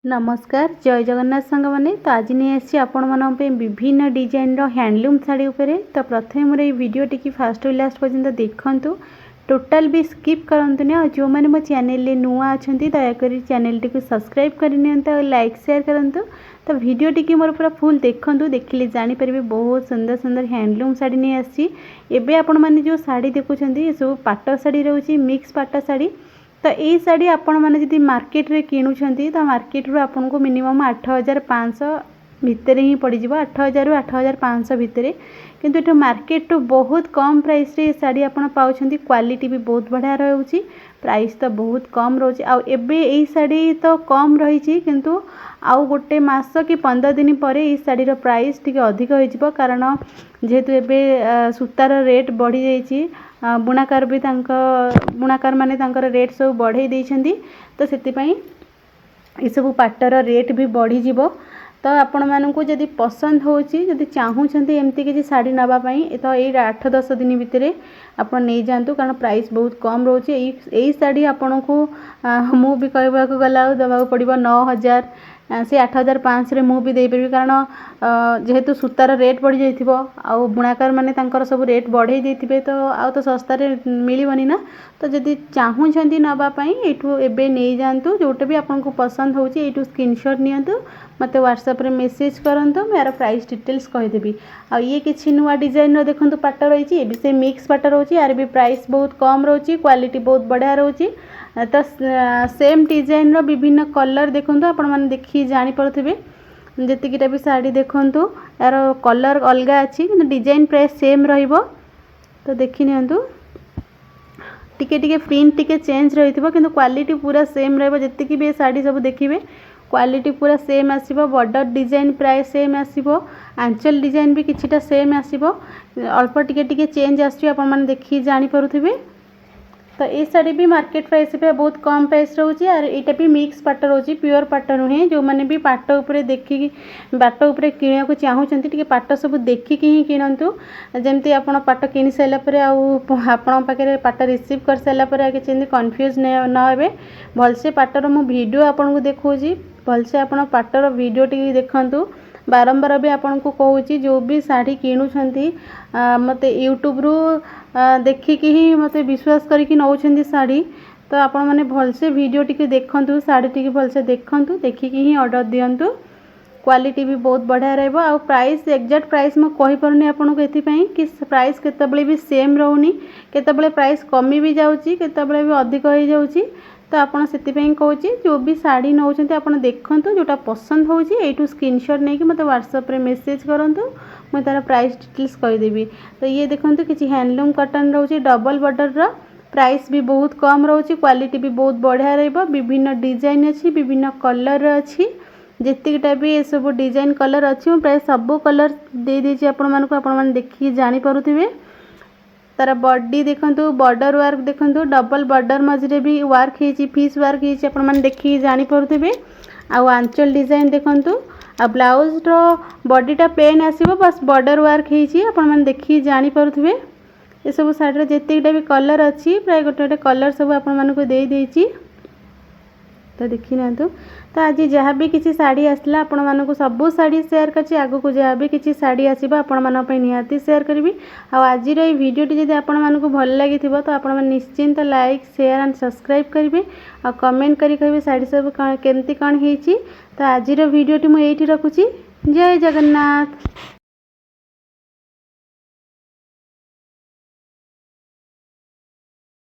नमस्कार जय जगन्नाथ सांग मैंने तो आज नहीं आसी आपण मान विभिन्न डिजाइन हैंडलूम शाड़ी उपरे। तो प्रथम मोर ये वीडियो टी फास्ट लास्ट पर्यंत देखु टोटाल भी स्किप करंतुनी और जो मैंने मो चैनल नुआ अच्छा दयाकोरी चैनल टी सब्सक्राइब करनी लाइक शेयर करूँ। तो वीडियो टी मोर पूरा फुल देखूँ देखिले जानीपर बहुत सुंदर सुंदर हैंडलूम शाड़ी नहीं आसी। एबे आपण मैंने जो शाड़ी देखुं ये सब पाट शाड़ी रोचे मिक्स पाट शाड़ी। तो ये शाड़ी आपण मैंने जब मार्केट रे किणुंट तो मार्केट रू आपन को मिनिमम 8500 भितर ही पड़ज 8000 रु 8500 भितर। किंतु ये मार्केट रू बहुत कम प्राइस रे शाड़ी आपन पाउछंती। क्वालिटी भी बहुत बढ़िया रहउची प्राइस तो बहुत कम रोचे। आ एबे ये शाड़ी तो कम रही किंतु आउ गोटे मास कि 15 दिन पर ये शाड़ीर प्राइस टी अधिक हो कारण जेहेतु एबे सूतार रेट बढ़ी जाइए बुणाकार भी बुणाकार माने तांकर रेट सब बढ़े देइछंती। तो सेतिपई ये सब पाटर रेट भी बढ़ी जीवो। तो आपण मानकु जदि पसंद होची जदि चाहूछंती एमती किसी शाड़ी नबा पई तो ये 8-10 दिन भितर आपण नहीं जातु कारण प्राइस बहुत कम रोचे। यही शाड़ी आपण को मु भी कहबाक गला दबा पड़िबो 9000 से 8500 मु भी देपर कारण जेहेतु सूतार रेट बढ़ी जाइथिबो आ बुणाकार माने तांकर सब रेट बढ़े देथिबे तो आ तो सस्ता रे मिलिबनी ना। तो जदि चाहूछंती नबा पई एठू एबे नहीं जांतु जोटे भी आपन को पसंद होची एठू स्क्रीनशॉट नियंतु मते व्हाट्सएप रे मैसेज करंतु मेरा प्राइस डिटेल्स कहि देबी। आ ये किछि नुवा डिजाइन रो देखंतु पाट रहिछि ए भी से मिक्स पाट रहउछि यार भी प्राइस बहुत कम रहउछि क्वालिटी बहुत बढ़िया रहउछि। तो सेम डिजाइन रो विभिन्न कलर देखंतु आपण माने देखि जानि परथिबे जतिकिटा भी साड़ी देखंतु यार कलर अलग अछि किंतु डिजाइन प्राय सेम रहिबो। तो देखि नियंतु टिके टिके प्रिंट टिके चेंज रहिथिबो किंतु क्वालिटी पूरा सेम रहइबो। जतिकि भी साड़ी सब देखिबे क्वालिटी पूरा सेम आसीबो। बॉर्डर डिजाइन प्राय सेम आसीबो आंचल डिजाइन भी किछिटा सेम आसीबो अल्प टिके टिके चेंज आसी आपण माने देखि जानि परथिबे। तो ये शाड़ी भी मार्केट प्राइस पे बहुत कम प्राइस रोचे और यहाँ भी मिक्स पाट रोचे प्योर पाट नुहे। जो मैंने भी पाट उपरे देखिकी बाट उपरे किणा को चाहूँगी टी पाट सब देखिकी ही किणतु जमती आप पाट किणी सारापर आपण पाखे पाट रिसीव कर सारापर किसी कन्फ्यूज नहे भलसे पाटर मु वीडियो आपन को देखौजी भलसे आपण पाटर वीडियो टी देखंतु। बारंबार भी आपन को कहूँ जो भी शाड़ी किणुंट मत यूट्यूब रू देखिकी ही मत विश्वास करके नौछंती शाड़ी। तो आपण माने भलसे वीडियो टी देखंतु शाड़ी टी भलसे देखंतु देखिकी ही ऑर्डर दियंतु। क्वालिटी भी बहुत बढ़िया रहबो। आ प्राइस एक्जेक्ट प्राइस मैं कहि परनी आपन को एथि कि प्राइस केतबेले भी सेम रहउनी केतबेले प्राइस कमी भी जाउची केतबेले भी अधिक हो जाउची। तो आपड़ से कहूँ जो भी शाड़ी नौकरी आप देखते जोटा पसंद होची एठू स्क्रीनशॉट नहीं कि मतलब व्हाट्सएप रे मैसेज करंतु मैं तार प्राइस डिटेल्स कहीदेवी। तो ये देखते किसी हैंडलूम कटन रोचे डबल बॉर्डर रा प्राइस भी बहुत कम रोचे क्वालिटी भी बहुत बढ़िया रहिबो। विभिन्न डिजाइन अच्छी विभिन्न कलर अच्छी जितकीटा भी ये सब डिजाइन कलर अच्छी प्राय सब कलर दे देछि आपण माने देखि जानि पारुथिबे। तार बॉडी देखंतु बॉर्डर वर्क देखंतु डबल बॉर्डर मझे भी वर्क होती फिश वर्क होती आपण माने देखि जानि पारुथिबे। आ आंचल डिजाइन देखंतु आ ब्लाउज रो बॉडीटा प्लेन आसीबो बस बॉर्डर वर्क होती आपण माने देखि जानि पारुथिबे। ये सब साड़ी जितकीटा भी कलर अच्छी प्राय गोटे गोटे कलर सब आपण मानकु दे देछि। तो देखी ना तो आज जहाँ भी किसी शाड़ी आसला आपण मानकु सबू शाड़ी शेयर करछि आगु को जहाँ भी किसी शाड़ी आसीबा आपण मानक पई निहाती शेयर करबी। आ आज रो वीडियो टी जदि आपण मानकु भल लागिथिबो तो आपण माने निश्चिंत लाइक शेयर एंड सब्सक्राइब करिवे आ कमेंट करी कहबे शाड़ी सब केमती कोन हेछि। तो आज रो वीडियो टी मु एठी रखुछि। जय जगन्नाथ।